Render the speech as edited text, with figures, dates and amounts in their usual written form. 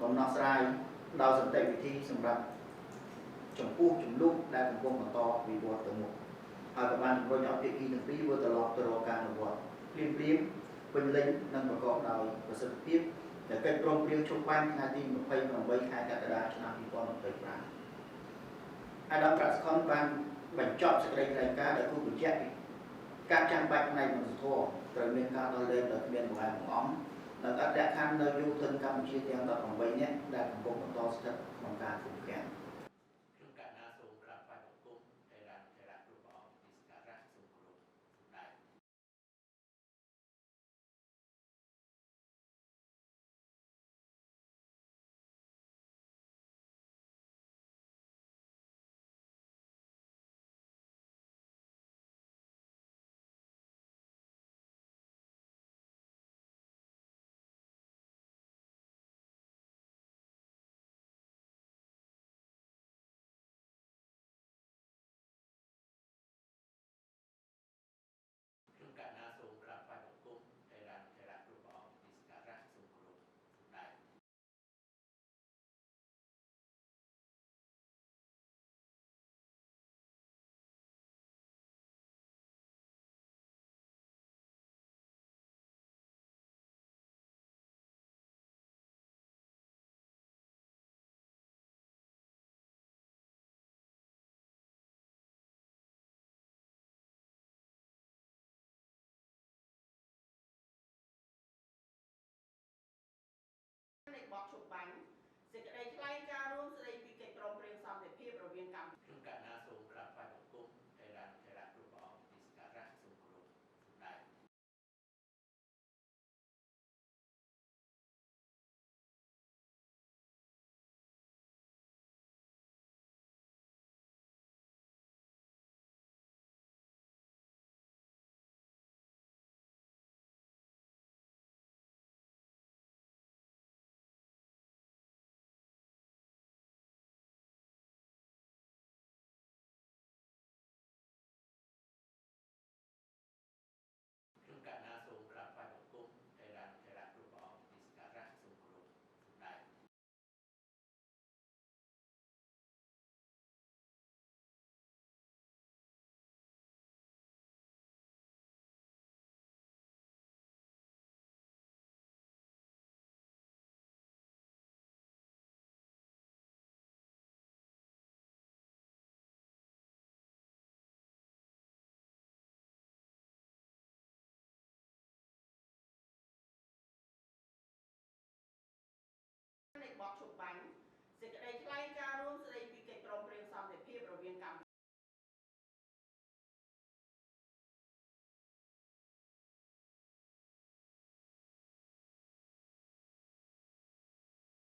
បំណោះស្រាយដោយសន្តិវិធីសម្រាប់ចំពោះចំនួនដែលកំពុងបន្តវិវត្តទៅមុខហើយក៏បានជំរុញឲ្យភាគីទាំងពីរវិលត្រឡប់ទៅរកការអនុវត្តភ្លាមពេញលេញនិងប្រកបដោយប្រសិទ្ធភាពដែលកិច្ចព្រមព្រៀងជុំបានថ្ងៃទី28ខែកក្កដាឆ្នាំ2025អាដាមប្រាក់សខុនបានបញ្ចប់សេចក្តីថ្លែងការណ៍ដែលគូបញ្ជាក់ពីការចាំបាច់ផ្នែកមនុស្សធម៌ត្រូវមានការដោះលែងដោយគ្មានបង្អែកបង្អំនិងអត់ដាក់ខាននៅយុវជនកម្ពុជាទាំង18នាក់ដែលកំពុងបន្តស្ថិតក្នុងការឃុំឃាំងខ្ញុំកណ្ណាសូមក្រាបថ្វាយបង្គំថេរានុថេរៈគ្រប់ព្រះអង្គទីសក្ការៈសូមគោរពដែរខ្ញុំកណ្ណាសូមក្រាបថ្វាយបង្គំថេរានុថេរៈគ្រប់ព្រះអង្គទីសក្ការៈសូមគោរពដែរនៃបទជុំបាញ់សេចក្តីថ្លែង